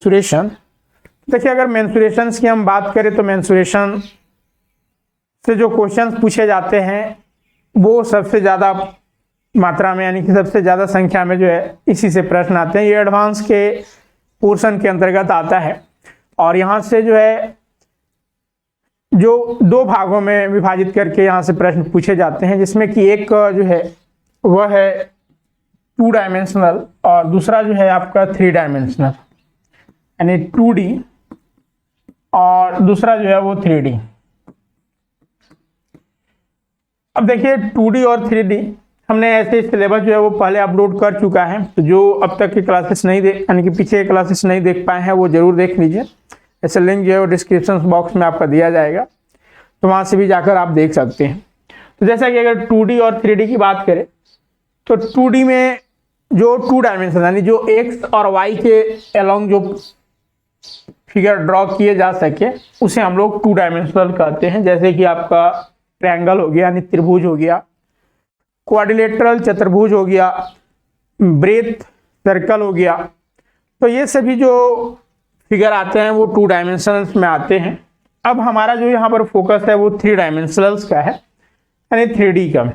Mensuration. देखिए अगर mensuration की हम बात करें तो मेंसुरेशन से जो क्वेश्चंस पूछे जाते हैं वो सबसे ज़्यादा मात्रा में यानी कि सबसे ज़्यादा संख्या में जो है इसी से प्रश्न आते हैं। ये एडवांस के पोर्शन के अंतर्गत आता है और यहाँ से जो है जो दो भागों में विभाजित करके यहाँ से प्रश्न पूछे जाते हैं, जिसमें कि एक जो है वह है 2 डायमेंशनल और दूसरा जो है आपका 3 डायमेंशनल यानी 2D और दूसरा जो है वो 3D। अब देखिए 2D और 3D हमने ऐसे सिलेबस जो है वो पहले अपलोड कर चुका है, तो जो अब तक की क्लासेस नहीं देख यानी कि पीछे के क्लासेस नहीं देख पाए हैं वो जरूर देख लीजिए। ऐसे लिंक जो है वो डिस्क्रिप्शन बॉक्स में आपका दिया जाएगा, तो वहाँ से भी जाकर आप देख सकते हैं। तो जैसा कि अगर 2D और 3D की बात करें तो 2D में जो 2 डायमेंशन यानी जो x और y के अलोंग जो फिगर ड्रॉ किए जा सके उसे हम लोग 2 डायमेंशनल कहते हैं। जैसे कि आपका ट्रायंगल हो गया यानी त्रिभुज हो गया, क्वाड्रिलेटरल चतुर्भुज हो गया, ब्रेथ सर्कल हो गया, तो ये सभी जो फिगर आते हैं वो 2 डायमेंशनल्स में आते हैं। अब हमारा जो यहाँ पर फोकस है वो 3 डायमेंशनल्स का है यानी 3D का।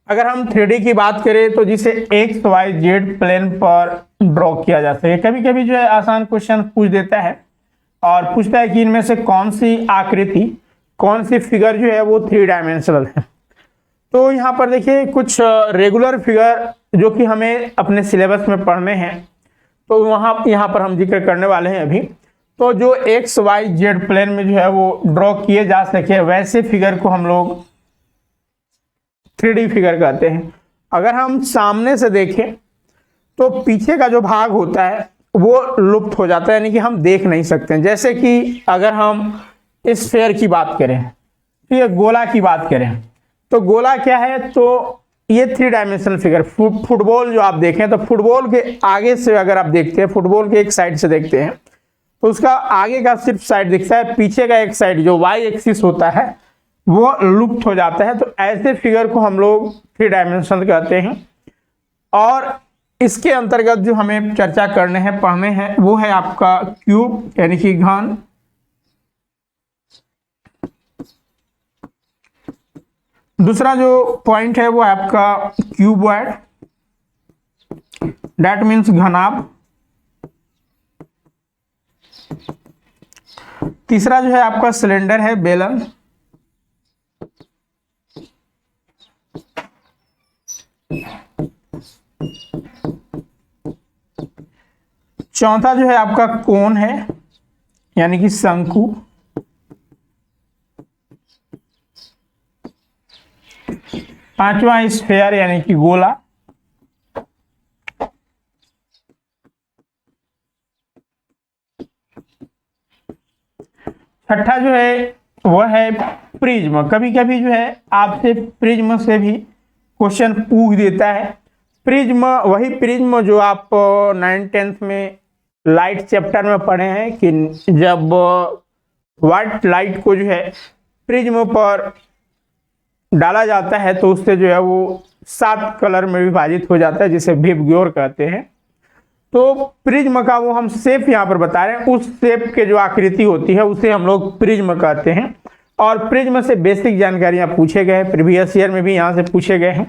अगर हम 3D की बात करें तो जिसे एक्स वाई जेड प्लेन पर ड्रॉ किया जा सके। कभी कभी जो है आसान क्वेश्चन पूछ देता है और पूछता है कि इनमें से कौन सी आकृति कौन सी फिगर जो है वो 3 डायमेंशनल है। तो यहाँ पर देखिए कुछ रेगुलर फिगर जो कि हमें अपने सिलेबस में पढ़ने हैं तो यहाँ पर हम जिक्र करने वाले हैं अभी। तो जो एक्स वाई जेड प्लेन में जो है वो ड्रॉ किए जा सके वैसे फिगर को हम लोग 3D फिगर कहते हैं। अगर हम सामने से देखें तो पीछे का जो भाग होता है वो लुप्त हो जाता है यानी कि हम देख नहीं सकते हैं। जैसे कि अगर हम इस स्फीयर की बात करें, ये गोला की बात करें तो गोला क्या है, तो ये 3 डायमेंशनल फिगर। फुटबॉल जो आप देखें तो फुटबॉल के आगे से अगर आप देखते हैं, फुटबॉल के एक साइड से देखते हैं तो उसका आगे का सिर्फ साइड दिखता है, पीछे का एक साइड जो वाई एक्सिस होता है वो लुप्त हो जाता है। तो ऐसे फिगर को हम लोग 3 डायमेंशनल कहते हैं। और इसके अंतर्गत जो हमें चर्चा करने हैं पढ़ने हैं वो है आपका क्यूब यानी कि घन, दूसरा जो पॉइंट है वो है आपका क्यूबॉइड दैट मीन्स घनाभ, तीसरा जो है आपका सिलेंडर है बेलन, चौथा जो है आपका कोन है यानी कि शंकु, पांचवा स्फीयर यानी कि गोला, छठा जो है वह है प्रिज्म। कभी कभी जो है आपसे प्रिज्म से भी क्वेश्चन पूछ देता है। प्रिज्म वही प्रिज्म जो आप 9th-10th में लाइट चैप्टर में पढ़े हैं कि जब व्हाइट लाइट को जो है प्रिज्म पर डाला जाता है तो उससे जो है वो 7 कलर में विभाजित हो जाता है जिसे विबग्योर कहते हैं। तो प्रिज्म का वो हम शेप यहाँ पर बता रहे हैं, उस शेप के जो आकृति होती है उसे हम लोग प्रिज्म कहते हैं। और प्रिज्म से बेसिक जानकारियाँ पूछे गए हैं, प्रीवियस ईयर में भी यहाँ से पूछे गए हैं,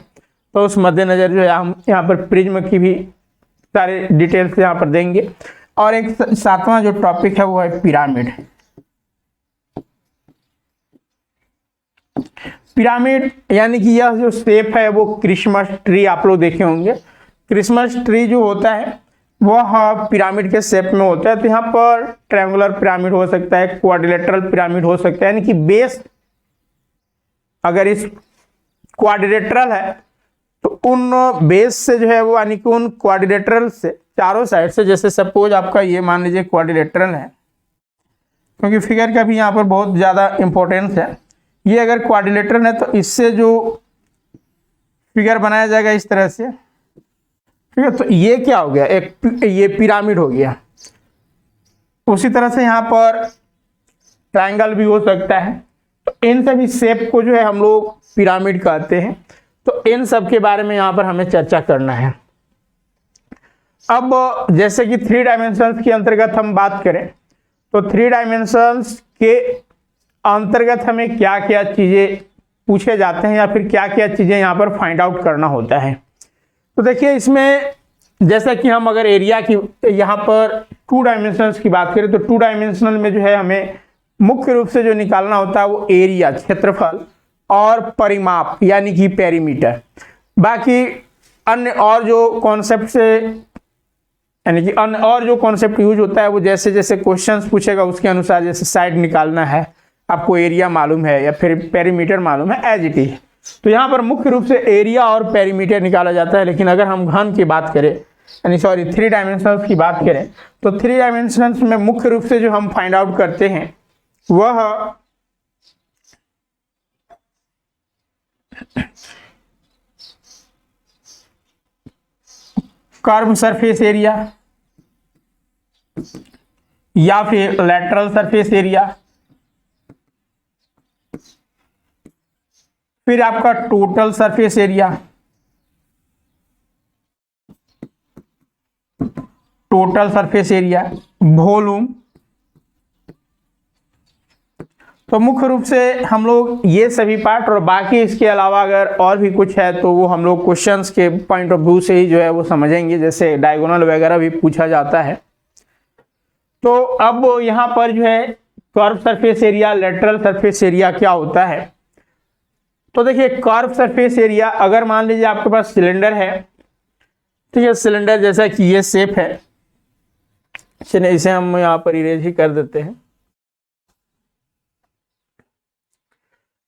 तो उस मद्देनजर जो है हम यहाँ पर प्रिज्म की भी सारे डिटेल्स यहाँ पर देंगे। और एक 7वां जो टॉपिक है वो है पिरामिड। पिरामिड यानी कि यह जो शेप है वो क्रिसमस ट्री आप लोग देखे होंगे। क्रिसमस ट्री जो होता है वह पिरामिड के शेप में होता है। तो यहाँ पर ट्रायंगुलर पिरामिड हो सकता है, क्वाड्रिलेटरल पिरामिड हो सकता है, यानी कि बेस अगर इस क्वाड्रिलेटरल है तो उन बेस से जो है वो यानी कि उन क्वाड्रिलेटरल से चारों साइड से, जैसे सपोज आपका ये मान लीजिए क्वाड्रिलेटरल है, क्योंकि फिगर का भी यहाँ पर बहुत ज़्यादा इंपॉर्टेंस है। ये अगर क्वाड्रिलेटरल है तो इससे जो फिगर बनाया जाएगा इस तरह से, ठीक है। तो ये क्या हो गया, एक ये पिरामिड हो गया। उसी तरह से यहाँ पर ट्रायंगल भी हो सकता है। तो इन सभी शेप को जो है हम लोग पिरामिड कहते हैं। तो इन सब के बारे में यहाँ पर हमें चर्चा करना है। अब जैसे कि 3 डायमेंशंस के अंतर्गत हम बात करें तो 3 डायमेंशंस के अंतर्गत हमें क्या क्या चीजें पूछे जाते हैं या फिर क्या क्या चीजें यहाँ पर फाइंड आउट करना होता है। तो देखिए इसमें जैसा कि हम अगर एरिया की यहाँ पर 2 डायमेंशंस की बात करें तो 2 डायमेंशनल में जो है हमें मुख्य रूप से जो निकालना होता है वो एरिया, क्षेत्रफल और परिमाप यानी कि पेरीमीटर। बाकी अन्य और जो कॉन्सेप्ट से यानी कि अन्य और जो कॉन्सेप्ट यूज होता है वो जैसे जैसे क्वेश्चंस पूछेगा उसके अनुसार, जैसे साइड निकालना है आपको एरिया मालूम है या फिर पेरीमीटर मालूम है, एज इट इज। तो यहाँ पर मुख्य रूप से एरिया और पेरीमीटर निकाला जाता है। लेकिन अगर हम घन की बात करें यानी 3 डायमेंशंस की बात करें तो 3 डायमेंशंस में मुख्य रूप से जो हम फाइंड आउट करते हैं वह कर्व सरफेस एरिया या फिर लैटरल सरफेस एरिया, फिर आपका टोटल सरफेस एरिया, वॉल्यूम। तो मुख्य रूप से हम लोग ये सभी पार्ट और बाकी इसके अलावा अगर और भी कुछ है तो वो हम लोग क्वेश्चंस के पॉइंट ऑफ व्यू से ही जो है वो समझेंगे, जैसे डायगोनल वगैरह भी पूछा जाता है। तो अब यहाँ पर जो है curve surface area, lateral surface area क्या होता है। तो देखिए कर्व सरफेस एरिया, अगर मान लीजिए आपके पास सिलेंडर है, ठीक है, सिलेंडर जैसा कि ये शेप है, चलिए इसे हम यहाँ पर इरेज ही कर देते हैं।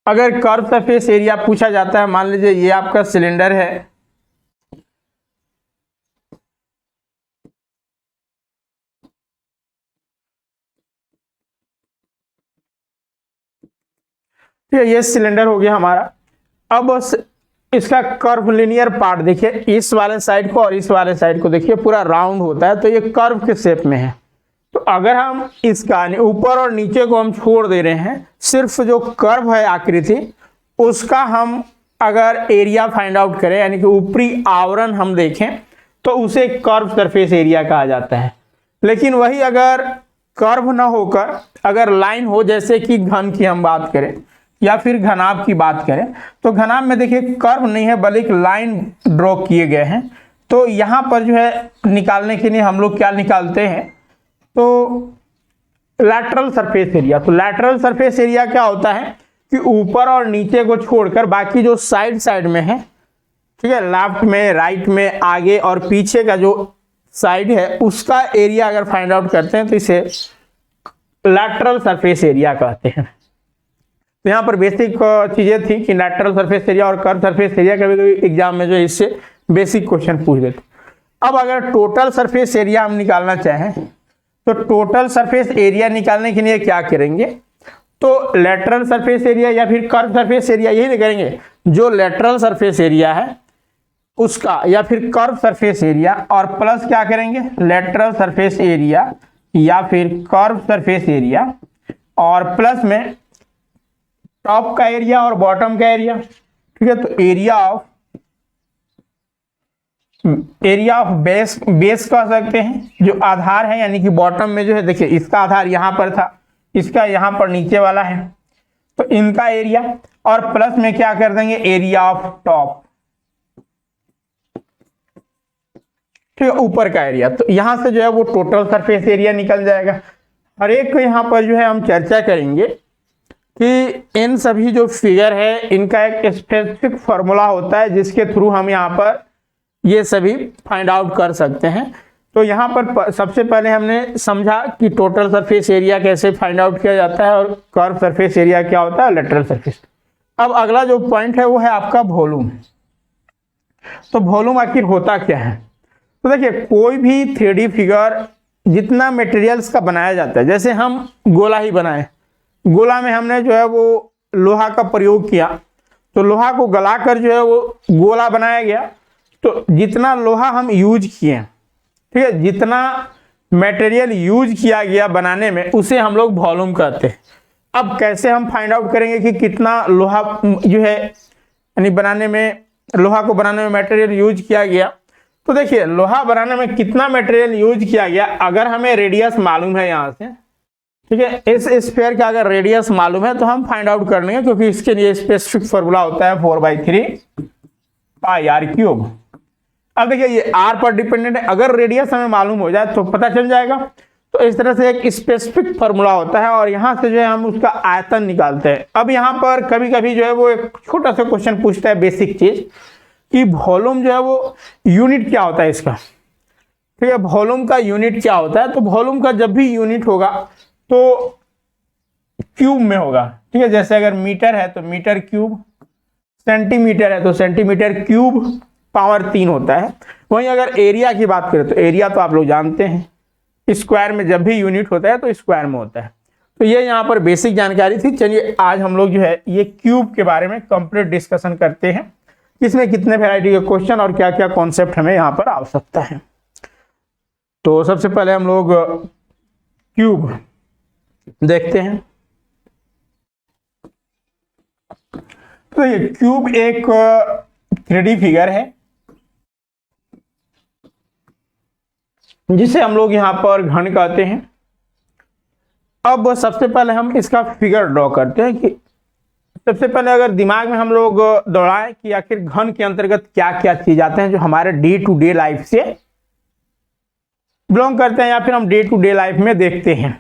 अगर कर्व सरफेस एरिया पूछा जाता है, मान लीजिए ये आपका सिलेंडर है, ठीक है, ये सिलेंडर हो गया हमारा। अब इसका कर्व लिनियर पार्ट देखिए, इस वाले साइड को और इस वाले साइड को देखिए पूरा राउंड होता है, तो ये कर्व के शेप में है। तो अगर हम इसका ऊपर और नीचे को हम छोड़ दे रहे हैं, सिर्फ जो कर्व है आकृति उसका हम अगर एरिया फाइंड आउट करें यानी कि ऊपरी आवरण हम देखें तो उसे कर्व सरफेस एरिया कहा जाता है। लेकिन वही अगर कर्व ना होकर अगर लाइन हो, जैसे कि घन की हम बात करें या फिर घनाभ की बात करें, तो घनाभ में देखिए कर्व नहीं है बल्कि लाइन ड्रॉ किए गए हैं। तो यहाँ पर जो है निकालने के लिए हम लोग क्या निकालते हैं, तो लैटरल सरफेस एरिया। तो लैटरल सरफेस एरिया क्या होता है कि ऊपर और नीचे को छोड़कर बाकी जो साइड में है, ठीक है, लेफ्ट में, राइट में, आगे और पीछे का जो साइड है उसका एरिया अगर फाइंड आउट करते हैं तो इसे लैटरल सरफेस एरिया कहते हैं। तो यहाँ पर बेसिक चीजें थी कि लैटरल सरफेस एरिया और कर्व सरफेस एरिया, कभी कभी एग्जाम में जो है इससे बेसिक क्वेश्चन पूछ देते। अब अगर टोटल सरफेस एरिया हम निकालना चाहें तो टोटल सरफेस एरिया निकालने के लिए क्या करेंगे, तो लेटरल सरफेस एरिया या फिर कर्व सरफेस एरिया यही करेंगे, जो लेटरल सरफेस एरिया है उसका या फिर कर्व सरफेस एरिया और प्लस क्या करेंगे, लेटरल सरफेस एरिया या फिर कर्व सरफेस एरिया और प्लस में टॉप का एरिया और बॉटम का एरिया, ठीक है। तो एरिया ऑफ बेस कह सकते हैं, जो आधार है, यानी कि बॉटम में जो है देखिए इसका आधार यहाँ पर था, इसका यहाँ पर नीचे वाला है, तो इनका एरिया और प्लस में क्या कर देंगे, एरिया ऑफ टॉप, ठीक है, ऊपर का एरिया। तो यहां से जो है वो टोटल सरफेस एरिया निकल जाएगा। हर एक को यहाँ पर जो है हम चर्चा करेंगे कि इन सभी जो फिगर है इनका एक स्पेसिफिक फॉर्मूला होता है जिसके थ्रू हम यहाँ पर ये सभी फाइंड आउट कर सकते हैं। तो यहाँ पर सबसे पहले हमने समझा कि टोटल सरफेस एरिया कैसे फाइंड आउट किया जाता है और कर्व सरफेस एरिया क्या होता है, लेटरल सरफेस। अब अगला जो पॉइंट है वो है आपका वॉल्यूम। तो वॉल्यूम आखिर होता क्या है, तो देखिए कोई भी 3D फिगर जितना मटेरियल्स का बनाया जाता है, जैसे हम गोला ही बनाए, गोला में हमने जो है वो लोहा का प्रयोग किया, तो लोहा को गलाकर जो है वो गोला बनाया गया। तो जितना लोहा हम यूज किए, ठीक है, जितना मटेरियल यूज किया गया बनाने में, उसे हम लोग वॉल्यूम कहते हैं। अब कैसे हम फाइंड आउट करेंगे कि कितना लोहा जो है यानी बनाने में, लोहा को बनाने में मटेरियल यूज किया गया, तो देखिए लोहा बनाने में कितना मटेरियल यूज किया गया, अगर हमें रेडियस मालूम है यहाँ से, ठीक है, इस स्फीयर का अगर रेडियस मालूम है तो हम फाइंड आउट कर लेंगे, क्योंकि इसके लिए स्पेसिफिक फॉर्मूला होता है 4/3 पाई आर क्यूब। अब देखिए ये आर पर डिपेंडेंट है, अगर रेडियस हमें मालूम हो जाए तो पता चल जाएगा। तो इस तरह से एक स्पेसिफिक फॉर्मूला होता है और यहाँ से जो है हम उसका आयतन निकालते हैं। अब यहाँ पर कभी कभी जो है वो एक छोटा सा क्वेश्चन पूछता है, बेसिक चीज, कि वॉल्यूम जो है वो यूनिट क्या होता है इसका, ठीक है, वॉल्यूम का यूनिट क्या होता है। तो वॉल्यूम का जब भी यूनिट होगा तो क्यूब में होगा, ठीक है, जैसे अगर मीटर है तो मीटर क्यूब, सेंटीमीटर है तो सेंटीमीटर क्यूब पावर 3 होता है। वहीं अगर एरिया की बात करें तो एरिया तो आप लोग जानते हैं, स्क्वायर में जब भी यूनिट होता है तो स्क्वायर में होता है। तो ये यहाँ पर बेसिक जानकारी थी। चलिए आज हम लोग जो है ये क्यूब के बारे में कंप्लीट डिस्कशन करते हैं, इसमें कितने वैरायटी के क्वेश्चन और क्या क्या कॉन्सेप्ट हमें यहाँ पर आवश्यकता है। तो सबसे पहले हम लोग क्यूब देखते हैं। तो ये क्यूब एक 3D फिगर है जिसे हम लोग यहाँ पर घन कहते हैं। अब सबसे पहले हम इसका फिगर ड्रॉ करते हैं कि सबसे पहले अगर दिमाग में हम लोग दौड़ाएं कि आखिर घन के अंतर्गत क्या क्या चीज आते हैं जो हमारे डे टू डे लाइफ से बिलोंग करते हैं या फिर हम डे टू डे लाइफ में देखते हैं।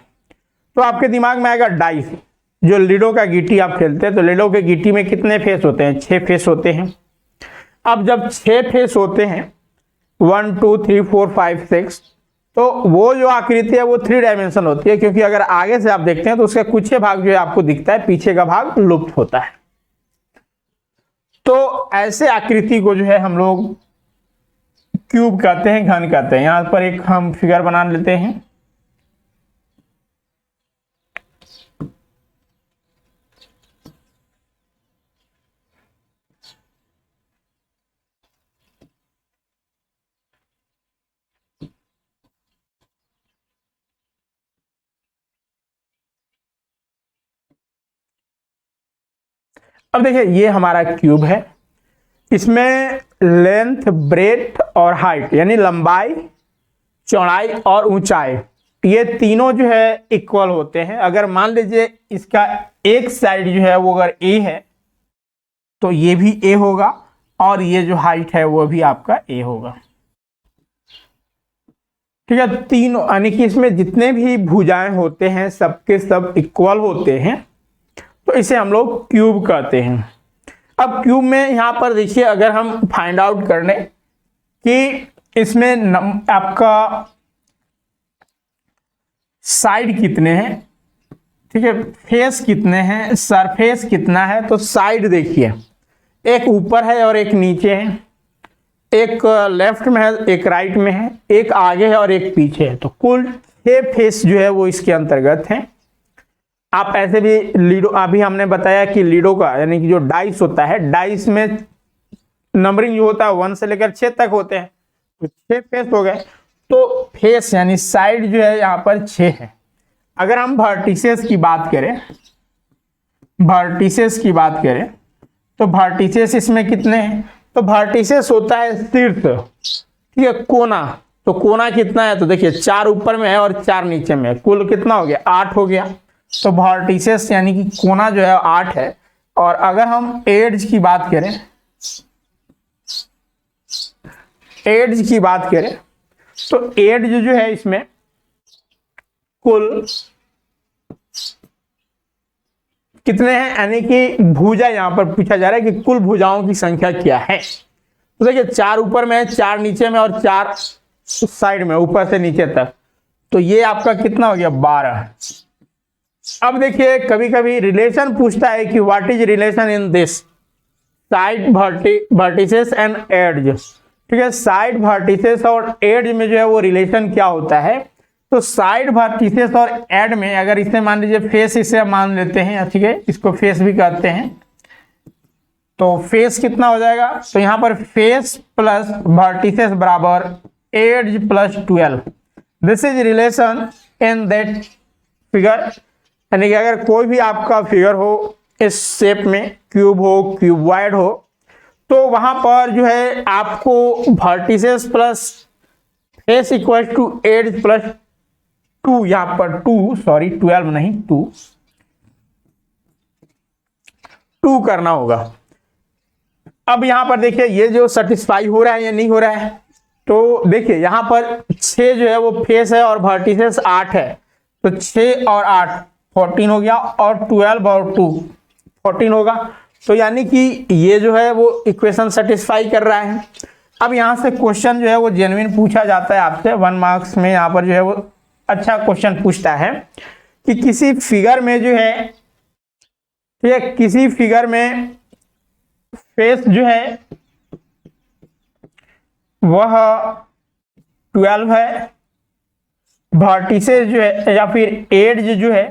तो आपके दिमाग में आएगा डाइस, जो लीडो का गीटी आप खेलते हैं, तो लीडो के गीटी में कितने फेस होते हैं? 6 फेस होते हैं। अब जब 6 फेस होते हैं 1 2 3 4 5 6, तो वो जो आकृति है वो 3 डायमेंशन होती है, क्योंकि अगर आगे से आप देखते हैं तो उसका कुछ भाग जो है आपको दिखता है, पीछे का भाग लुप्त होता है। तो ऐसे आकृति को जो है हम लोग क्यूब कहते हैं, घन कहते हैं। यहां पर एक हम फिगर बना लेते हैं। अब देखिए ये हमारा क्यूब है, इसमें लेंथ, ब्रेथ और हाइट यानी लंबाई, चौड़ाई और ऊंचाई, ये तीनों जो है इक्वल होते हैं। अगर मान लीजिए इसका एक साइड जो है वो अगर ए है तो ये भी ए होगा और ये जो हाइट है वो भी आपका ए होगा, ठीक है। तीनों यानी कि इसमें जितने भी भुजाएं होते हैं सबके सब इक्वल होते हैं, तो इसे हम लोग क्यूब कहते हैं। अब क्यूब में यहाँ पर देखिए अगर हम फाइंड आउट कर लें कि इसमें आपका साइड कितने हैं, ठीक है, फेस कितने हैं, सरफेस कितना है, तो साइड देखिए एक ऊपर है और एक नीचे है, एक लेफ्ट में है, एक राइट में है, एक आगे है और एक पीछे है। तो कुल 6 फेस जो है वो इसके अंतर्गत हैं। आप ऐसे भी लीडो, अभी हमने बताया कि लीडो का यानी कि जो डाइस होता है, डाइस में नंबरिंग जो होता है 1 से लेकर 6 तक होते हैं, तो 6 फेस हो गए। तो फेस यानी साइड जो है यहाँ पर 6 है। अगर हम वर्टिसेस की बात करें, वर्टिसेस की बात करें तो वर्टिसेस इसमें कितने हैं? तो वर्टिसेस होता है शीर्ष, ठीक है, कोना। तो कोना कितना है? तो देखिए 4 ऊपर में है और 4 नीचे में है, कुल कितना हो गया? 8 हो गया। तो वर्टिसेस यानी कि कोना जो है 8 है। और अगर हम एड्ज की बात करें, एड्ज की बात करें तो एड्ज जो है इसमें कुल कितने हैं, यानी कि भुजा यहां पर पूछा जा रहा है कि कुल भुजाओं की संख्या क्या है। तो देखिए 4 ऊपर में है, 4 नीचे में और 4 साइड में, ऊपर से नीचे तक। तो ये आपका कितना हो गया? 12। अब देखिए कभी कभी रिलेशन पूछता है कि what is relation in this side vertices and edge, ठीक है। साइड वर्टिसेस और एड्ज में जो है वो रिलेशन क्या होता है? तो साइड वर्टिसेस और एड में अगर इसे मान लीजिए फेस, इसे मान लेते हैं, ठीक है, इसको फेस भी कहते हैं। तो फेस कितना हो जाएगा? तो यहां पर फेस प्लस वर्टिसेस बराबर edge plus 12। This is relation in that figure. यानी कि अगर कोई भी आपका फिगर हो इस शेप में, क्यूब हो, क्यूबॉइड हो, तो वहां पर जो है आपको vertices plus face equal to edge plus 2, यहां पर 2 सॉरी 12 नहीं 2 करना होगा। अब यहां पर देखिए ये जो सेटिस्फाई हो रहा है या नहीं हो रहा है, तो देखिए यहां पर 6 जो है वो फेस है और वर्टिसेस 8 है, तो 6 और 8 14 हो गया, और 12 और 2 14 होगा। तो यानी कि ये जो है वो इक्वेशन सेटिस्फाई कर रहा है। अब यहाँ से क्वेश्चन जो है वो जेन्युइन पूछा जाता है आपसे 1 मार्क्स में। यहाँ पर जो है वो अच्छा क्वेश्चन पूछता है कि किसी फिगर में जो है, ठीक है, किसी फिगर में फेस जो है वह 12 है, वर्टिसेस जो है या फिर एज जो है,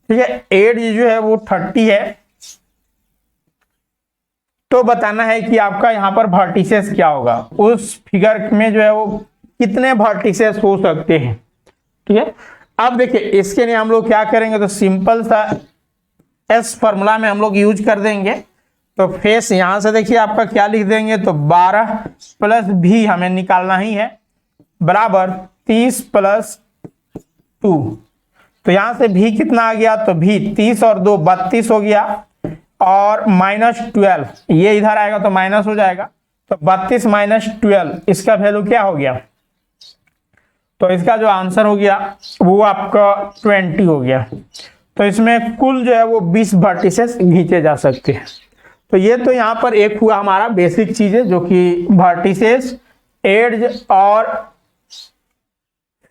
ठीक है, एज जो है वो 30 है। तो बताना है कि आपका यहाँ पर वर्टिसेस क्या होगा, उस फिगर में जो है वो कितने वर्टिसेस हो सकते हैं। ठीक है, अब देखिए इसके लिए हम लोग क्या करेंगे, तो सिंपल सा एस फॉर्मूला में हम लोग यूज कर देंगे। तो फेस यहां से देखिए आपका क्या लिख देंगे, तो 12 प्लस भी हमें निकालना ही है बराबर 30 प्लस 2। तो यहां से भी कितना आ गया, तो भी 30 और 2 32 हो गया, और -12 ये इधर आएगा तो माइनस हो जाएगा, तो 32 माइनस 12 इसका वैल्यू क्या हो गया, तो इसका जो आंसर हो गया वो आपका 20 हो गया। तो इसमें कुल जो है वो 20 वर्टिसेस खींचे जा सकते हैं। तो ये तो यहाँ पर एक हुआ हमारा बेसिक चीजें, जो कि वर्टिसेस, एज और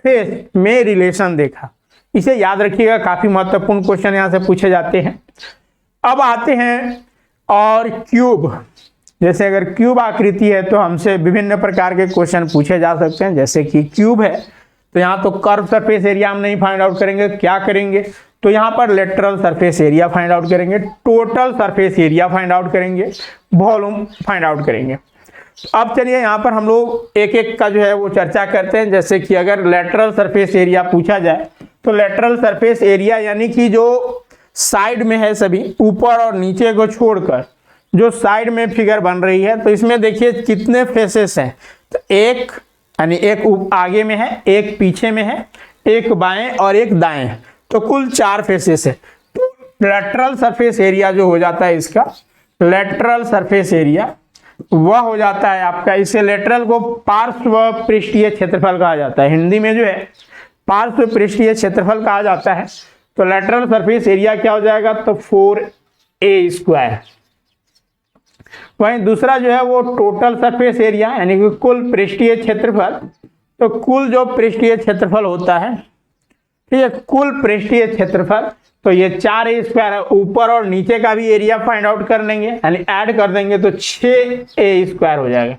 फेस में रिलेशन देखा। इसे याद रखिएगा, काफी महत्वपूर्ण क्वेश्चन यहाँ से पूछे जाते हैं। अब आते हैं और क्यूब, जैसे अगर क्यूब आकृति है तो हमसे विभिन्न प्रकार के क्वेश्चन पूछे जा सकते हैं। जैसे कि क्यूब है तो यहाँ तो कर्व सरफेस एरिया हम नहीं फाइंड आउट करेंगे, क्या करेंगे, तो यहाँ पर lateral surface area find out करेंगे, total surface area find out करेंगे, वॉल्यूम फाइंड आउट करेंगे। अब चलिए यहाँ पर हम लोग एक एक का जो है वो चर्चा करते हैं। जैसे कि अगर लेटरल सरफेस एरिया पूछा जाए तो लेटरल सरफेस एरिया यानी कि जो साइड में है, सभी ऊपर और नीचे को छोड़कर जो साइड में फिगर बन रही है, तो इसमें देखिए कितने फेसेस हैं, तो एक यानी एक आगे में है, एक पीछे में है, एक बाएं और एक दाएं, तो कुल 4 फेसेस है। तो लेटरल सरफेस एरिया जो हो जाता है इसका, लेटरल सरफेस एरिया वह हो जाता है आपका, इसे लेटरल को पार्श्व पृष्ठीय क्षेत्रफल कहा जाता है, हिंदी में जो है पार्श्व पृष्ठीय क्षेत्रफल कहा जाता है। तो लेटरल सरफेस एरिया क्या हो जाएगा, तो 4a²। वहीं दूसरा जो है वो टोटल सरफेस एरिया यानी कि कुल पृष्ठीय क्षेत्रफल, तो कुल जो पृष्ठीय क्षेत्रफल होता है, ठीक है, कुल पृष्ठीय क्षेत्रफल, तो ये 4a² है, ऊपर और नीचे का भी एरिया फाइंड आउट कर लेंगे यानी ऐड कर देंगे तो 6a² हो जाएगा।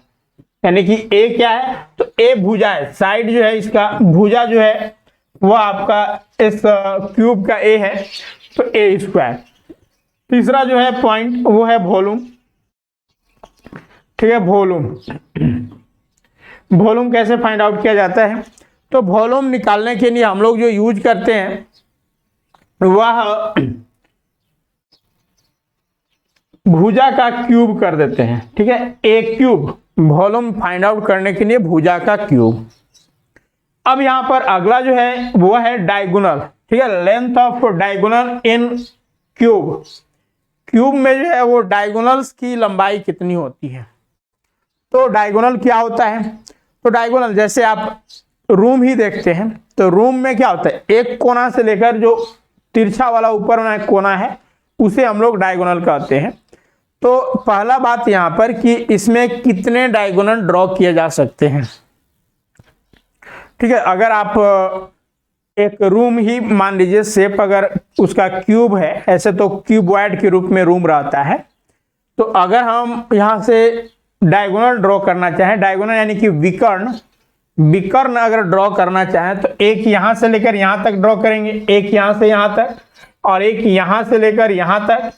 यानी कि a क्या है, तो a भुजा है, साइड जो है इसका भुजा जो है वो आपका इस क्यूब का a है, तो a²। तीसरा जो है पॉइंट वो है वॉल्यूम, ठीक है, वॉल्यूम। वॉल्यूम कैसे फाइंड आउट किया जाता है, तो वॉल्यूम निकालने के लिए हम लोग जो यूज करते हैं वह भुजा का क्यूब कर देते हैं, ठीक है, a cube, volume find out करने के लिए भुजा का क्यूब। अब यहां पर अगला जो है वो है डायगोनल, ठीक है, length of diagonal in cube. Cube में जो है वो डायगोनल्स की लंबाई कितनी होती है। तो डायगोनल क्या होता है, तो डायगोनल जैसे आप रूम ही देखते हैं, तो रूम में क्या होता है, एक कोना से लेकर जो तिरछा वाला ऊपर वाला कोना है उसे हम लोग डायगोनल कहते हैं। तो पहला बात यहां पर कि इसमें कितने डायगोनल ड्रॉ किए जा सकते हैं, ठीक है। अगर आप एक रूम ही मान लीजिए, शेप अगर उसका क्यूब है ऐसे, तो क्यूबॉइड के रूप में रूम रहता है। तो अगर हम यहां से डायगोनल ड्रॉ करना चाहें, डायगोनल यानी कि विकर्ण, विकर्ण अगर ड्रॉ करना चाहें तो एक यहां से लेकर यहां तक ड्रॉ करेंगे, एक यहां से यहां तक, और एक यहां से लेकर यहां तक,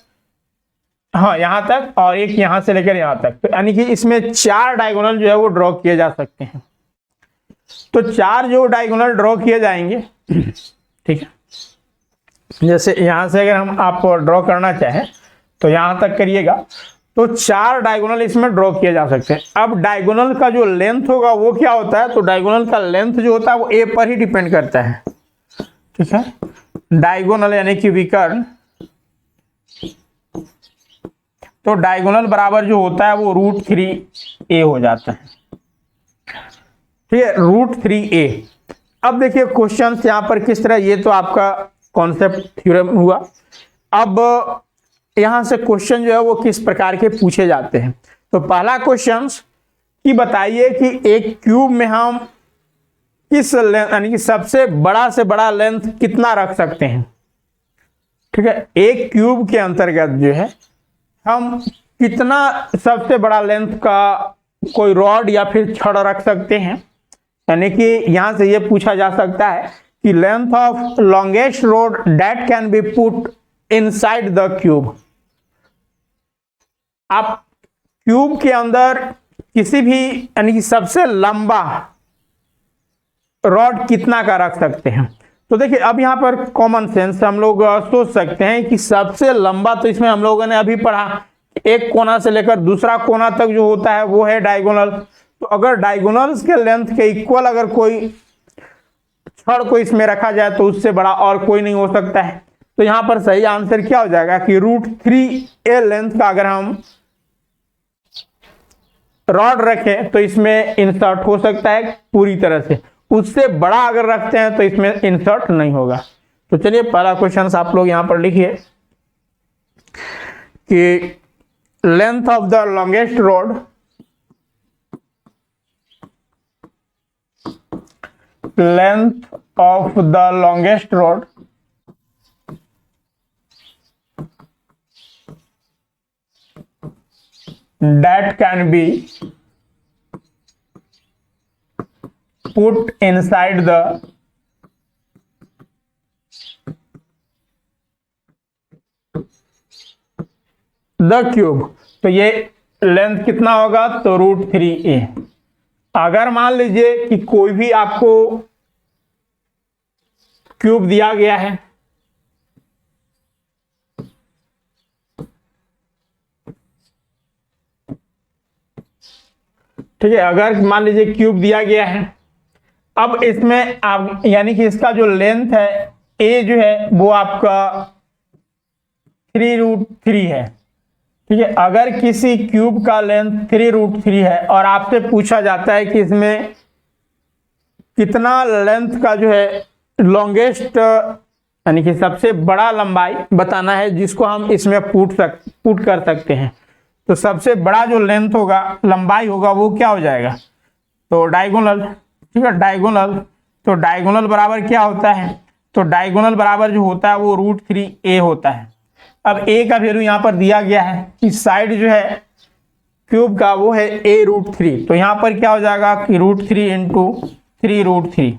हाँ यहां तक, और एक यहां से लेकर यहां तक। तो यानी कि इसमें 4 डायगोनल जो है वो ड्रॉ किए जा सकते हैं। तो 4 जो डायगोनल ड्रॉ किए जाएंगे, ठीक है, जैसे यहां से अगर हम आप ड्रॉ करना चाहें तो यहां तक करिएगा, तो 4 डायगोनल इसमें ड्रॉ किए जा सकते हैं। अब डायगोनल का जो लेंथ होगा वो क्या होता है, तो डायगोनल का लेंथ जो होता है वो ए पर ही डिपेंड करता है। ठीक है, डायगोनल यानी कि विकर्ण, तो डायगोनल बराबर जो होता है वो √3a हो जाता है। ठीक है, √3a। अब देखिए क्वेश्चन यहाँ पर किस तरह, ये तो आपका कॉन्सेप्ट थ्योरम हुआ। अब यहाँ से क्वेश्चन जो है वो किस प्रकार के पूछे जाते हैं। तो पहला क्वेश्चन कि बताइए कि एक क्यूब में हम किस लेंथ यानी कि सबसे बड़ा से बड़ा लेंथ कितना रख सकते हैं। ठीक है, एक क्यूब के अंतर्गत जो है हम कितना सबसे बड़ा लेंथ का कोई रॉड या फिर छड़ रख सकते हैं। यानी कि यहां से ये पूछा जा सकता है कि length of longest road that can be put inside the cube. आप क्यूब के अंदर किसी भी यानी कि सबसे लंबा रॉड कितना का रख सकते हैं। तो देखिए अब यहाँ पर कॉमन सेंस हम लोग सोच सकते हैं कि सबसे लंबा, तो इसमें हम लोगों ने अभी पढ़ा एक कोना से लेकर दूसरा कोना तक जो होता है वो है डायगोनल। तो अगर डायगोनल्स के लेंथ के इक्वल अगर कोई छड़ को इसमें रखा जाए तो उससे बड़ा और कोई नहीं हो सकता है। तो यहाँ पर सही आंसर क्या हो जाएगा कि √3a लेंथ का अगर हम रॉड रखें तो इसमें इंसर्ट हो सकता है पूरी तरह से, उससे बड़ा अगर रखते हैं तो इसमें इंसर्ट नहीं होगा। तो चलिए पहला क्वेश्चन आप लोग यहां पर लिखिए कि length of the longest road that can be put inside the cube। तो ये लेंथ कितना होगा, तो √3a। अगर मान लीजिए कि कोई भी आपको क्यूब दिया गया है, ठीक है, अगर मान लीजिए क्यूब दिया गया है, अब इसमें आप यानी कि इसका जो लेंथ है ए जो है वो आपका 3√3 है। ठीक है, अगर किसी क्यूब का लेंथ 3√3 है और आपसे पूछा जाता है कि इसमें कितना लेंथ का जो है लॉन्गेस्ट यानी कि सबसे बड़ा लंबाई बताना है जिसको हम इसमें पुट कर सकते हैं, तो सबसे बड़ा जो लेंथ होगा लंबाई होगा वो क्या हो जाएगा, तो डायगोनल। ठीक है, डायगोनल, तो डायगोनल बराबर क्या होता है, तो डायगोनल बराबर जो होता है वो √3a होता है। अब a का वैल्यू यहाँ पर दिया गया है, इस साइड जो है क्यूब का वो है a√3, तो यहाँ पर क्या हो जाएगा कि √3 × 3√3।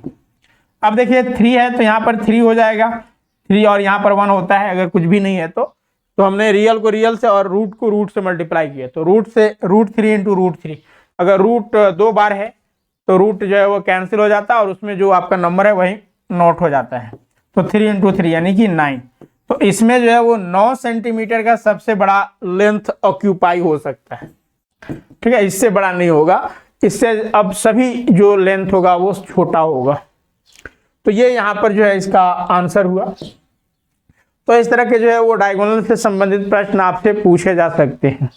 अब देखिए 3 है तो यहाँ पर 3 हो जाएगा, 3 और यहाँ पर 1 होता है अगर कुछ भी नहीं है तो हमने रियल को रियल से और रूट को रूट से मल्टीप्लाई किया, तो रूट से √3 × √3। अगर रूट 2 बार है तो रूट जो है वो कैंसिल हो जाता है और उसमें जो आपका नंबर है वही नोट हो जाता है, तो 3 × 3 यानी कि 9। तो इसमें जो है वो 9 सेंटीमीटर का सबसे बड़ा लेंथ ऑक्यूपाई हो सकता है। ठीक है, इससे बड़ा नहीं होगा, इससे अब सभी जो लेंथ होगा वो छोटा होगा। तो ये यहाँ पर जो है इसका आंसर हुआ। तो इस तरह के जो है वो डायगोनल से संबंधित प्रश्न आपसे पूछे जा सकते हैं।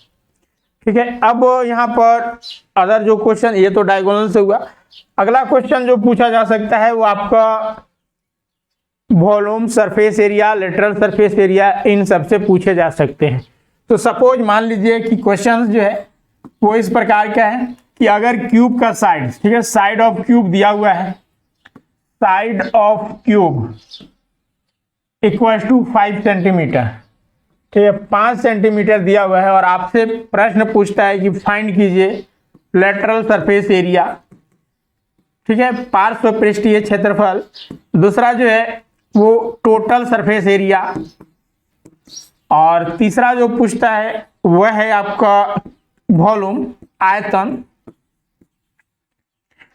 ठीक है, अब यहाँ पर अदर जो क्वेश्चन, ये तो डायगोनल से हुआ। अगला क्वेश्चन जो पूछा जा सकता है वो आपका volume, surface area, lateral surface area, इन सब से पूछे जा सकते हैं। तो सपोज मान लीजिए कि क्वेश्चन जो है वो इस प्रकार का है कि अगर क्यूब का साइड, ठीक है, साइड ऑफ क्यूब दिया हुआ है, side of cube equal to 5 centimetre. ठीक है, 5 सेंटीमीटर दिया हुआ है और आपसे प्रश्न पूछता है कि फाइंड कीजिए लेटरल सरफेस एरिया। ठीक है, पार्श्व पृष्ठीय क्षेत्रफल। दूसरा जो है वो टोटल सरफेस एरिया, और तीसरा जो पूछता है वह है आपका वॉल्यूम, आयतन।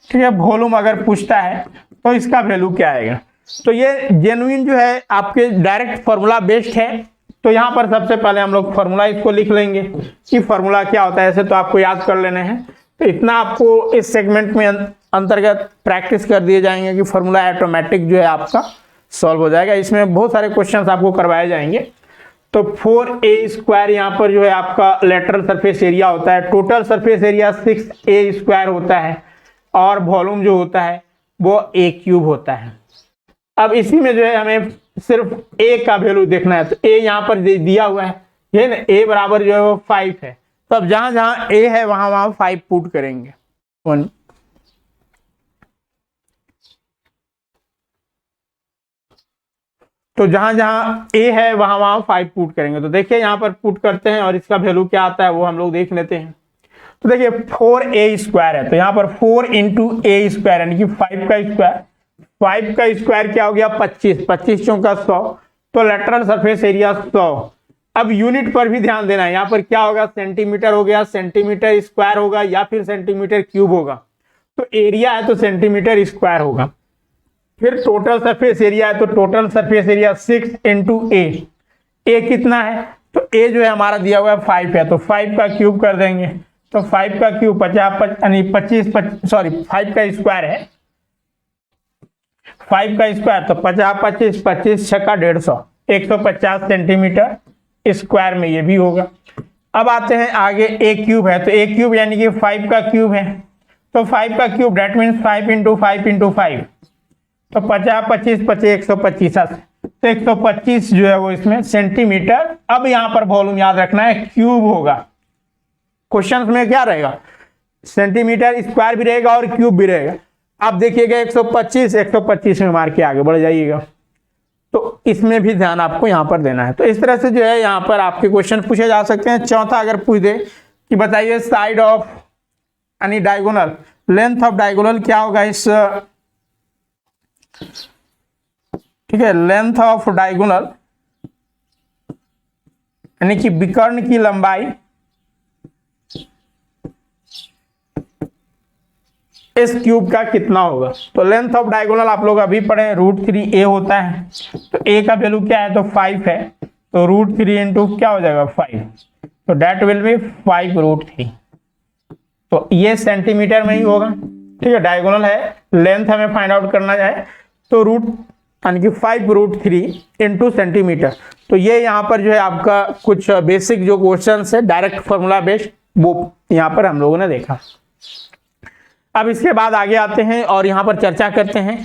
ठीक है, वॉल्यूम अगर पूछता है तो इसका वैल्यू क्या आएगा। तो ये जेन्युइन जो है आपके डायरेक्ट फॉर्मूला बेस्ड है, तो यहाँ पर सबसे पहले हम लोग फॉर्मूला इसको लिख लेंगे कि फॉर्मूला क्या होता है। ऐसे तो आपको याद कर लेने हैं, तो इतना आपको इस सेगमेंट में अंतर्गत प्रैक्टिस कर दिए जाएंगे कि फॉर्मूला ऑटोमेटिक जो है आपका सॉल्व हो जाएगा। इसमें बहुत सारे क्वेश्चंस आपको करवाए जाएंगे। तो 4a² यहाँ पर जो है आपका लेटरल सरफेस एरिया होता है, टोटल सरफेस एरिया 6a² होता है और वॉल्यूम जो होता है वो a³ होता है। अब इसी में जो है हमें सिर्फ a का वैल्यू देखना है, तो a यहाँ पर दिया हुआ है, ये ना a बराबर जो है वो 5 है। तो अब जहां जहां a है वहां वहां 5 पुट करेंगे। 1 तो जहां जहां a है वहां वहां 5 पुट करेंगे। तो देखिए यहाँ पर पुट करते हैं और इसका वैल्यू क्या आता है वो हम लोग देख लेते हैं। तो देखिए 4a² है, तो यहाँ पर 4 इंटू a² यानी कि 5 का स्क्वायर, 5 का स्क्वायर क्या हो गया 25, 25 चौका 100, तो लेटरल सरफेस एरिया 100। अब यूनिट पर भी ध्यान देना है, यहाँ पर क्या होगा सेंटीमीटर हो गया, सेंटीमीटर स्क्वायर होगा या फिर सेंटीमीटर क्यूब होगा। तो एरिया है तो सेंटीमीटर स्क्वायर होगा। फिर टोटल सरफेस एरिया है तो टोटल सरफेस एरिया 6 इंटू ए कितना है, तो ए जो है हमारा दिया हुआ है 5 है, तो 5 का क्यूब कर देंगे। तो 5 का क्यूब 25 सॉरी 5 का स्क्वायर है, 5 का स्क्वायर तो 50 25 25 छक्का 150, 150 सेंटीमीटर स्क्वायर में ये भी होगा। अब आते हैं आगे a³ है, तो a³ यानी कि 5 का क्यूब है, तो 5 का cube that means 5 into 5 into 5, तो 50 25 25 125, तो 125 जो है वो इसमें सेंटीमीटर। अब यहाँ पर वॉल्यूम याद रखना है क्यूब होगा, क्वेश्चन में क्या रहेगा सेंटीमीटर स्क्वायर भी रहेगा और क्यूब भी रहेगा। आप देखिएगा 125 में मार के आगे बढ़ जाइएगा, तो इसमें भी ध्यान आपको यहाँ पर देना है। तो इस तरह से जो है यहाँ पर आपके क्वेश्चन पूछे जा सकते हैं। चौथा अगर पूछ दे कि बताइए साइड ऑफ यानी डायगोनल, लेंथ ऑफ डायगोनल क्या होगा इस, ठीक है, लेंथ ऑफ डायगोनल यानी कि विकर्ण की लंबाई इस क्यूब का कितना होगा। तो लेंथ ऑफ डायगोनल आप लोग अभी पढ़े √3a होता है, तो a का वैल्यू क्या है तो 5 है, तो √3 इंटू क्या हो जाएगा 5, तो डेट विल बी 5√3, तो ये सेंटीमीटर में ही होगा। ठीक है, डायगोनल है, लेंथ हमें फाइंड आउट करना है, तो रूट यानी कि 5√3 इंटू सेंटीमीटर। तो ये यहाँ पर जो है आपका कुछ बेसिक जो क्वेश्चन है डायरेक्ट फॉर्मूला बेस्ड वो यहाँ पर हम लोगों ने देखा। अब इसके बाद आगे आते हैं और यहाँ पर चर्चा करते हैं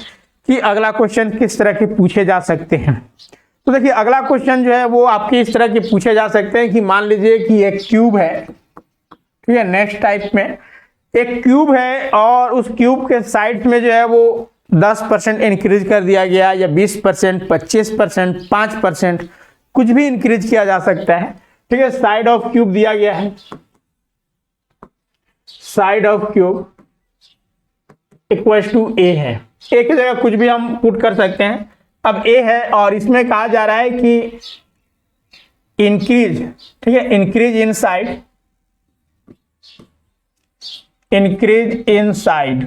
कि अगला क्वेश्चन किस तरह के पूछे जा सकते हैं। तो देखिए अगला क्वेश्चन जो है वो आपके इस तरह के पूछे जा सकते हैं कि मान लीजिए कि एक क्यूब है, ठीक है, नेक्स्ट टाइप में एक क्यूब है और उस क्यूब के साइड में जो है वो 10% इंक्रीज कर दिया गया या 20%, 25%, 5%, कुछ भी इंक्रीज किया जा सकता है। ठीक है, साइड ऑफ क्यूब दिया गया है, side of cube equal to a है, a की जगह कुछ भी हम पुट कर सकते हैं। अब a है और इसमें कहा जा रहा है कि इंक्रीज, ठीक है, increase in side, increase in side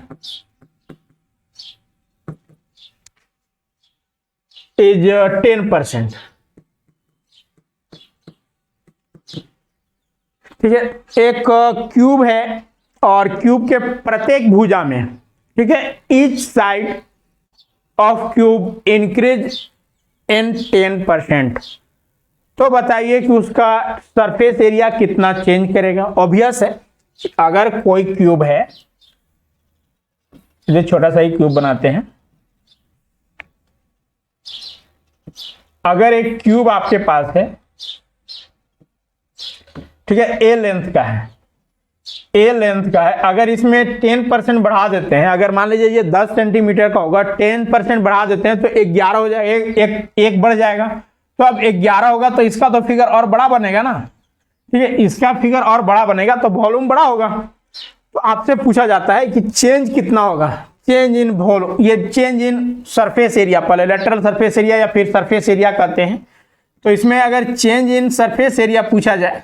is 10%। ठीक है, एक क्यूब है और क्यूब के प्रत्येक भुजा में, ठीक है, each side of cube increase in 10%। तो बताइए कि उसका सरफेस एरिया कितना चेंज करेगा। ऑब्वियस है, अगर कोई क्यूब है, ये छोटा सा ही क्यूब बनाते हैं, अगर एक क्यूब आपके पास है, ठीक है, a लेंथ का है, a लेंथ का है, अगर इसमें 10% बढ़ा देते हैं, अगर मान लीजिए ये 10 सेंटीमीटर का होगा, 10% बढ़ा देते हैं तो 11 हो जाएगा, एक बढ़ जाएगा, तो अब 11 होगा तो इसका तो फिगर और बड़ा बनेगा ना। ठीक है, इसका फिगर और बड़ा बनेगा तो वॉल्यूम बड़ा होगा। तो आपसे पूछा जाता है कि चेंज कितना होगा, चेंज इन वॉल्यूम, ये चेंज इन सरफेस एरिया, पहले लेटरल सरफेस एरिया या फिर सरफेस एरिया कहते हैं। तो इसमें अगर चेंज इन सरफेस एरिया पूछा जाए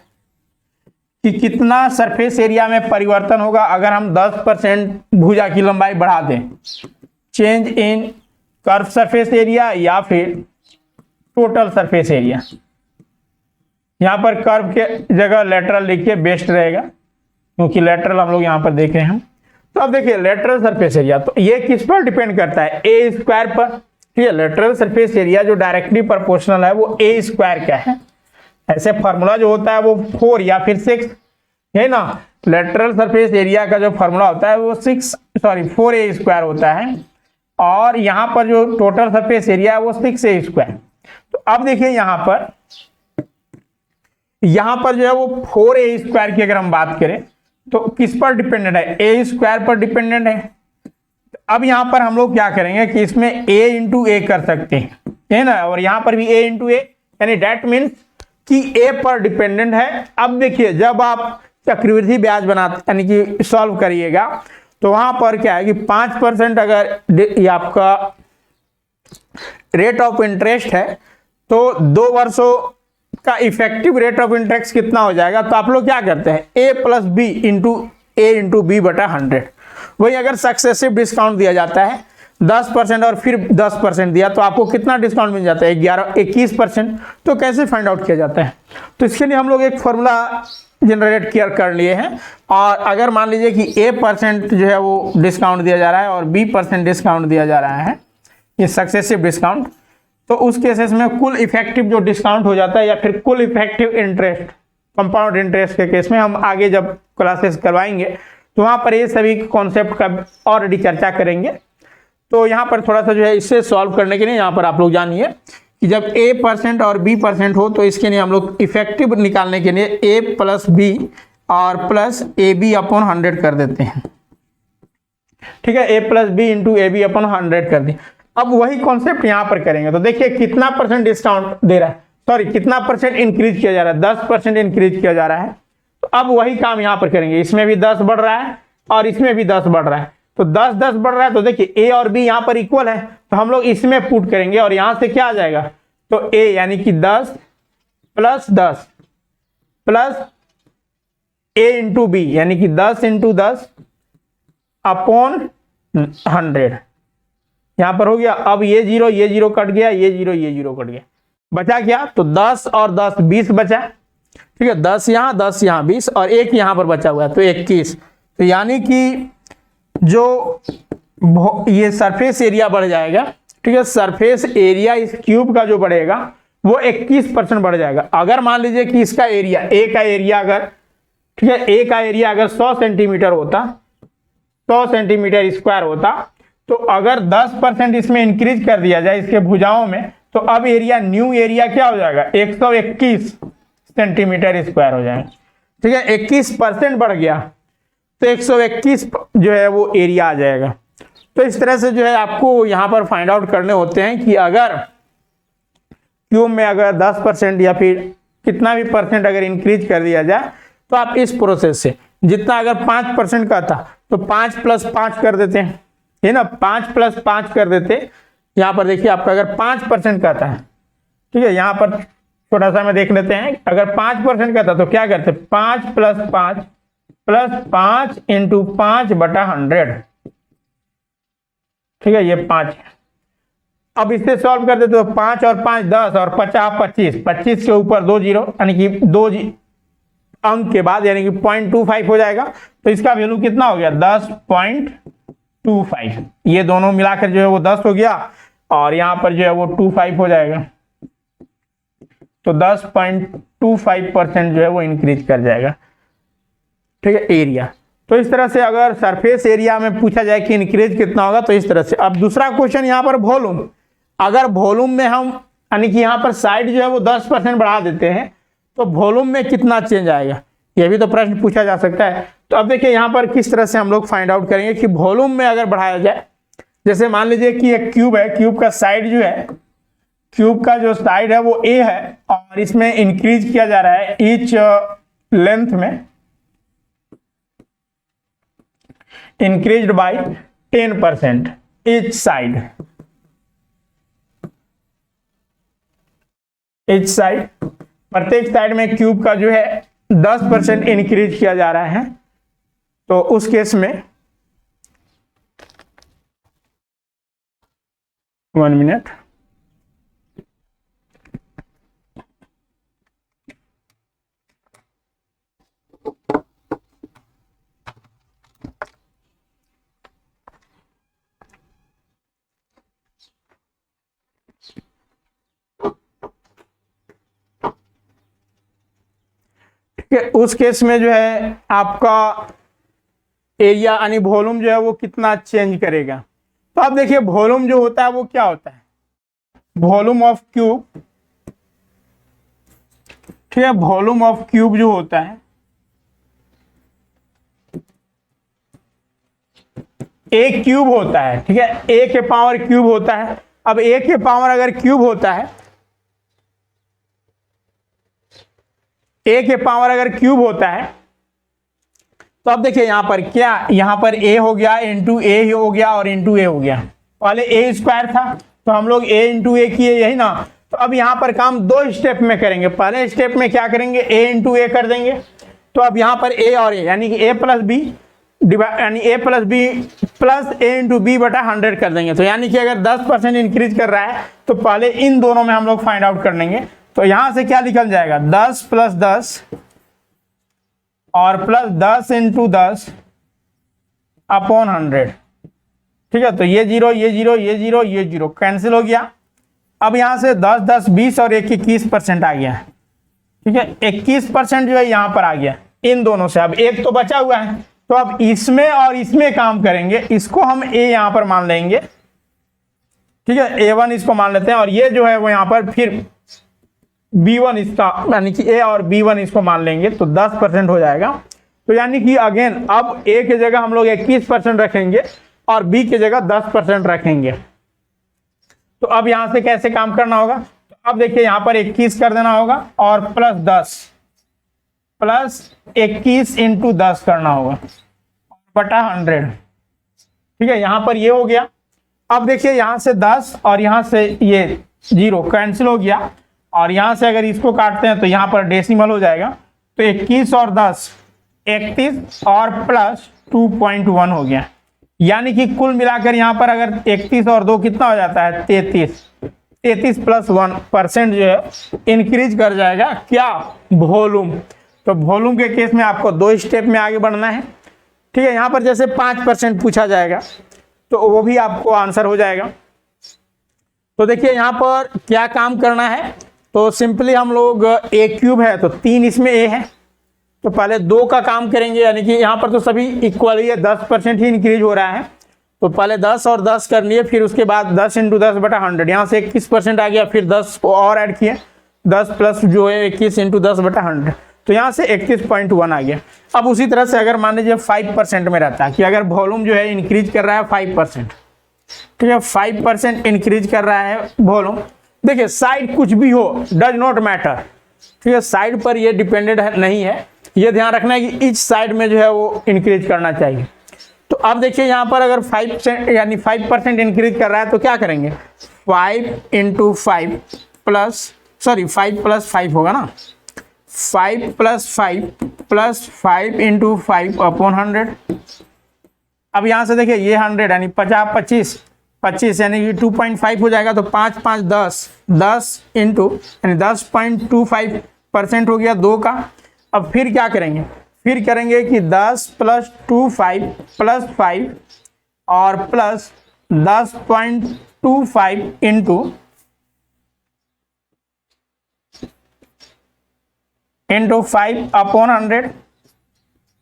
कि कितना सरफेस एरिया में परिवर्तन होगा अगर हम 10% भुजा की लंबाई बढ़ा दें, change in curve surface area या फिर टोटल सरफेस एरिया। यहाँ पर कर्व के जगह लेटरल लिखिए, बेस्ट रहेगा, क्योंकि लेटरल हम लोग यहाँ पर देख रहे हैं। तो अब देखिए लेटरल सरफेस एरिया, तो ये किस पर डिपेंड करता है, ए स्क्वायर पर। ठीक है, लेटरल सरफेस एरिया जो डायरेक्टली प्रोपोर्शनल है वो ए स्क्वायर का है। ऐसे फार्मूला जो होता है वो 4 या फिर 6 है ना। लेटरल सरफेस एरिया का जो फार्मूला होता है वो 4a स्क्वायर होता है, और यहाँ पर जो टोटल सरफेस एरिया है वो 6a स्क्वायर। तो अब देखिए यहाँ पर जो है वो 4a स्क्वायर की अगर हम बात करें तो किस पर डिपेंडेंट है, ए स्क्वायर पर डिपेंडेंट है। अब यहाँ पर हम लोग क्या करेंगे कि इसमें a इंटू ए कर सकते हैं, है ना, और यहाँ पर भी a इंटू ए, यानी डेट मीन्स कि a पर डिपेंडेंट है। अब देखिए जब आप चक्रवृद्धि ब्याज बनाते यानी कि सॉल्व करिएगा तो वहां पर क्या है कि 5% अगर ये आपका रेट ऑफ इंटरेस्ट है तो 2 वर्षों का इफेक्टिव रेट ऑफ इंटरेस्ट कितना हो जाएगा, तो आप लोग क्या करते हैं a plus B into B बटा 100। वही अगर सक्सेसिव डिस्काउंट दिया जाता है 10% और फिर 10% दिया तो आपको कितना डिस्काउंट मिल जाता है, 21%। तो कैसे फाइंड आउट किया जाता है, तो इसके लिए हम लोग एक फॉर्मूला जनरेट कर लिए हैं। और अगर मान लीजिए कि a% जो है वो डिस्काउंट दिया जा रहा है और b% डिस्काउंट दिया जा रहा है, ये सक्सेसिव डिस्काउंट, तो उस केसेस में कुल इफेक्टिव जो डिस्काउंट हो जाता है या फिर कुल इफेक्टिव इंटरेस्ट, कंपाउंड इंटरेस्ट के केस में हम आगे जब क्लासेस करवाएंगे तो वहाँ पर ये सभी कॉन्सेप्ट का ऑलरेडी चर्चा करेंगे। तो यहाँ पर थोड़ा सा जो है इससे सॉल्व करने के लिए यहाँ पर आप लोग जानिए कि जब a% और b% हो तो इसके लिए हम लोग इफेक्टिव निकालने के लिए a प्लस बी और प्लस AB अपॉन 100 कर देते हैं। ठीक है, a plus B into AB upon 100 कर दी। अब वही कॉन्सेप्ट यहाँ पर करेंगे तो देखिए कितना % डिस्काउंट दे रहा है, सॉरी कितना % इंक्रीज किया जा रहा है, 10% इंक्रीज किया जा रहा है। तो अब वही काम यहाँ पर करेंगे, इसमें भी 10 बढ़ रहा है और इसमें भी 10 बढ़ रहा है, तो 10 बढ़ रहा है। तो देखिए a और b यहाँ पर इक्वल है तो हम लोग इसमें पुट करेंगे और यहाँ से क्या आ जाएगा, तो a यानी कि 10 plus 10 plus a into B यानी कि 10 इंटू 10 अपॉन 100, यहाँ पर हो गया। अब ये जीरो कट गया, ये जीरो कट गया, बचा क्या, तो 10 और 10 20 बचा। ठीक है, 10 यहाँ 20 और एक यहाँ पर बचा हुआ है तो 21। तो यानी कि जो ये सरफेस एरिया बढ़ जाएगा, ठीक है, सरफेस एरिया इस क्यूब का जो बढ़ेगा वो 21% बढ़ जाएगा। अगर मान लीजिए कि इसका एरिया ए का एरिया अगर, ठीक है, ए का एरिया अगर 100 सेंटीमीटर होता, 100 सेंटीमीटर स्क्वायर होता, तो अगर 10% इसमें इंक्रीज कर दिया जाए इसके भुजाओं में तो अब एरिया न्यू एरिया क्या हो जाएगा, 121 सेंटीमीटर स्क्वायर हो जाएगा। ठीक है, 21% बढ़ गया तो 121 जो है वो एरिया आ जाएगा। तो इस तरह से जो है आपको यहाँ पर फाइंड आउट करने होते हैं कि अगर क्यूब में अगर 10% या फिर कितना भी % अगर इंक्रीज कर दिया जाए तो आप इस प्रोसेस से, जितना अगर 5% का था तो 5 + 5 कर देते हैं, है ना, 5 + 5 कर देते। यहाँ पर देखिए आपका अगर 5% का था, ठीक है, यहाँ पर छोटा सा में देख लेते हैं, अगर 5% का था तो क्या करते, 5 + 5 + 5 इंटू 5 बटा 100। ठीक है, ये 5। अब इससे सॉल्व कर देते तो 5 और 5 10 और 50 25, 25 के ऊपर 2 जीरो यानी कि 2 अंक के बाद यानी कि 0.25 हो जाएगा। तो इसका वैल्यू कितना हो गया, 10.25। ये दोनों मिलाकर जो है वो 10 हो गया और यहाँ पर जो है वो 25 हो जाएगा, तो 10.25% जो है वो इंक्रीज कर जाएगा। ठीक है, एरिया। तो इस तरह से अगर सरफेस एरिया में पूछा जाए कि इंक्रीज कितना होगा तो इस तरह से। अब दूसरा क्वेश्चन यहाँ पर वॉल्यूम, अगर वॉल्यूम में हम यानी कि यहाँ पर साइड जो है वो 10% बढ़ा देते हैं तो वॉल्यूम में कितना चेंज आएगा, यह भी तो प्रश्न पूछा जा सकता है। तो अब देखिए यहाँ पर किस तरह से हम लोग फाइंड आउट करेंगे कि वॉल्यूम में अगर बढ़ाया जाए, जैसे मान लीजिए कि एक क्यूब है, क्यूब का साइड जो है, क्यूब का जो साइड है वो ए है और इसमें इंक्रीज किया जा रहा है ईच लेंथ में, increased by 10% each side, each side, प्रत्येक साइड में क्यूब का जो है 10% इंक्रीज किया जा रहा है। तो उस केस में 1 मिनट, उस केस में जो है आपका एरिया यानी वॉल्यूम जो है वो कितना चेंज करेगा। तो आप देखिए वॉल्यूम जो होता है वो क्या होता है, वॉल्यूम ऑफ क्यूब, ठीक है, वॉल्यूम ऑफ क्यूब जो होता है ए क्यूब होता है, ठीक है, ए के पावर क्यूब होता है। अब ए के पावर अगर क्यूब होता है, ए के पावर अगर क्यूब होता है तो अब देखिए यहां पर क्या, यहां पर ए हो गया इंटू ए हो गया और इंटू ए हो गया। पहले ए स्क्वायर था तो हम लोग ए इंटू ए किए, यही ना। तो अब यहां पर काम दो स्टेप में करेंगे। पहले स्टेप में क्या करेंगे, ए इंटू ए कर देंगे। तो अब यहां पर ए और ए यानी कि ए प्लस बी यानी ए प्लस बी प्लस ए इंटू बी बटा 100 कर देंगे। तो यानी कि अगर 10% इंक्रीज कर रहा है तो पहले इन दोनों में हम लोग फाइंड आउट कर लेंगे। तो यहां से क्या निकल जाएगा, 10 प्लस 10 और प्लस 10 इंटू 10 अपॉन 100, ठीक है। तो ये जीरो ये जीरो ये जीरो ये जीरो कैंसिल हो गया। अब यहां से 10 10 20 और 1 21% आ गया, ठीक है। 21% जो है यहां पर आ गया इन दोनों से। अब एक तो बचा हुआ है तो अब इसमें और इसमें काम करेंगे। इसको हम ए यहां पर मान लेंगे, ठीक है, A1 इसको मान लेते हैं और ये जो है वो यहां पर फिर B1 इसका यानी कि A और B1 इसको मान लेंगे तो 10% हो जाएगा। तो यानी कि अगेन अब A की जगह हम लोग 21% रखेंगे और B की जगह 10% रखेंगे। तो अब यहां से कैसे काम करना होगा, तो अब देखिए यहां पर 21 कर देना होगा और प्लस 10 प्लस 21 इंटू 10 करना होगा बटा 100, ठीक है। यहां पर ये हो गया। अब देखिए यहां से 10 और यहां से ये 0 कैंसिल हो गया और यहां से अगर इसको काटते हैं तो यहां पर डेसिमल हो जाएगा। तो 21 और 10 31 और प्लस 2.1 हो गया। यानी कि कुल मिलाकर यहां पर अगर 31 और 2 कितना हो जाता है, 33 प्लस 1% जो है इंक्रीज कर जाएगा क्या, वॉल्यूम। तो वॉल्यूम के केस में आपको दो स्टेप में आगे बढ़ना है, ठीक है। यहां पर जैसे 5% पूछा जाएगा तो वो भी आपको आंसर हो जाएगा। तो देखिए यहां पर क्या काम करना है, तो सिंपली हम लोग ए क्यूब है तो 3 इसमें ए है तो पहले 2 का काम करेंगे। यानी कि यहाँ पर तो सभी इक्वल ही है, 10% ही इंक्रीज हो रहा है। तो पहले 10 और 10 कर लिए, फिर उसके बाद 10 इंटू 10 बटा 100, यहाँ से 21% आ गया, फिर 10 को और ऐड किए, 10 प्लस जो है 21 इंटू 10 बटा 100, तो यहाँ से 31.1 आ गया। अब उसी तरह से अगर मान लीजिए 5% में रहता है कि अगर वॉल्यूम जो है इंक्रीज कर रहा है 5%, ठीक है, 5% इंक्रीज कर रहा है वॉल्यूम। देखिए साइड कुछ भी हो डज नॉट मैटर, ठीक है, साइड पर ये डिपेंडेंट नहीं है, ये ध्यान रखना है कि इच साइड में जो है वो इंक्रीज करना चाहिए। तो अब देखिए यहाँ पर अगर 5% यानी 5% इंक्रीज कर रहा है तो क्या करेंगे, 5 इंटू 5 प्लस 5 प्लस 5 होगा ना, 5 प्लस 5 प्लस 5 इंटू 5 अपॉन 100। अब यहाँ से देखिए ये 100 यानी 50 25 यानी कि 2.5 हो जाएगा। तो 5 5 10 इंटू यानी 10.25% हो गया 2 का। अब फिर क्या करेंगे, फिर करेंगे कि 10 प्लस 25 प्लस 5 और प्लस 10.25 इंटू 5 अपॉन 100,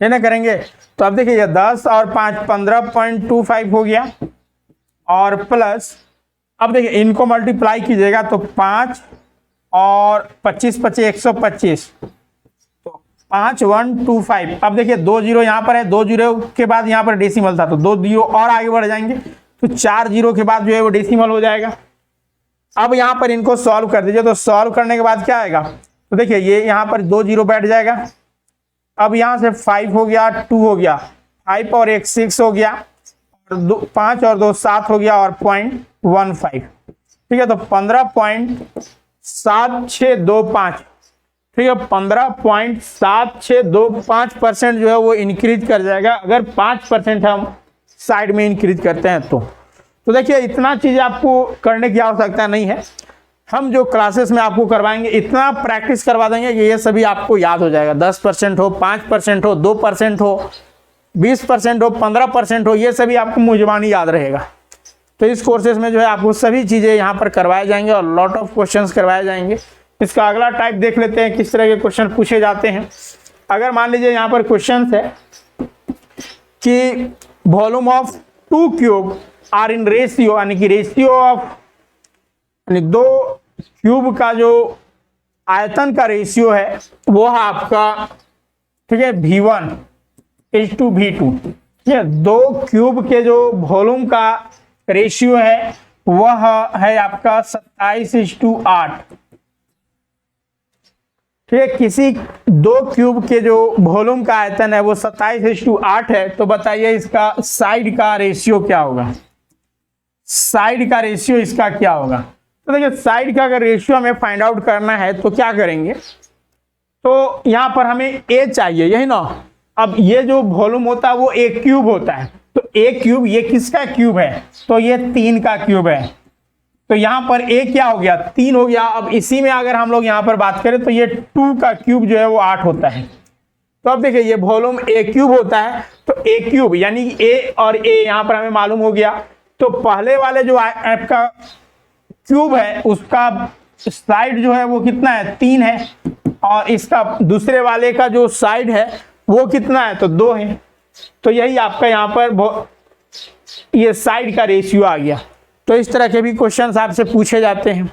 ये ना करेंगे। तो अब देखिए 10 और 5 15.25 हो गया और प्लस, अब देखिए इनको मल्टीप्लाई कीजिएगा तो 5 और 25 25 125, तो 5125। अब देखिए 2 जीरो यहाँ पर है, 2 जीरो के बाद यहाँ पर डेसिमल था तो 2 जीरो और आगे बढ़ जाएंगे तो 4 जीरो के बाद जो है वो डेसिमल हो जाएगा। अब यहाँ पर इनको सॉल्व कर दीजिए, तो सॉल्व करने के बाद क्या आएगा, तो देखिए ये यहाँ पर 2 जीरो बैठ जाएगा। अब यहाँ से 5 हो गया, 2 हो गया, 5 और 1 6 हो गया, 5 और 2 7 हो गया और 0.15, ठीक है। तो 15.7625, ठीक है, 15.7625% जो है वो इंक्रीज कर जाएगा अगर 5% हम साइड में इंक्रीज करते हैं तो देखिए इतना चीज आपको करने की आवश्यकता नहीं है। हम जो क्लासेस में आपको करवाएंगे इतना प्रैक्टिस करवा देंगे कि ये सभी आपको याद हो जाएगा। 10% हो, 5% हो, 2% हो, 20% हो, 15% हो, ये सभी आपको मुंहजबानी याद रहेगा। तो इस कोर्सेज में जो है आपको सभी चीज़ें यहाँ पर करवाए जाएंगे और लॉट ऑफ क्वेश्चंस करवाए जाएंगे। इसका अगला टाइप देख लेते हैं किस तरह के क्वेश्चन पूछे जाते हैं। अगर मान लीजिए यहाँ पर क्वेश्चन है कि volume of 2 cube are in ratio, यानी कि रेशियो ऑफ, यानी 2 क्यूब का जो आयतन का रेशियो है वो है आपका, ठीक है, V1:V2, ठीक है। 2 क्यूब के जो वॉल्यूम का रेशियो है वह है आपका 27:8, ठीक है। किसी 2 क्यूब के जो वॉल्यूम का आयतन है वो 27:8 है, तो बताइए इसका साइड का रेशियो क्या होगा, साइड का रेशियो इसका क्या होगा। तो देखिए साइड का अगर रेशियो हमें फाइंड आउट करना है तो क्या करेंगे, तो यहां पर हमें a चाहिए, यही ना। अब ये जो वॉल्यूम होता है वो a क्यूब होता है, तो a क्यूब ये किसका क्यूब है, तो ये 3 का क्यूब है, तो यहां पर a क्या हो गया, 3 हो गया। अब इसी में अगर हम लोग यहां पर बात करें तो ये 2 का क्यूब जो है वो 8 होता है। तो अब देखिए ये वॉल्यूम a क्यूब होता है, तो a क्यूब यानी कि a और a यहां पर हमें मालूम हो गया। तो पहले वाले जो आपका क्यूब है उसका साइड जो है वो कितना है, 3 है, और इसका दूसरे वाले का जो साइड है वो कितना है, तो 2 है। तो यही आपका यहाँ पर ये साइड का रेशियो आ गया। तो इस तरह के भी क्वेश्चंस आपसे पूछे जाते हैं।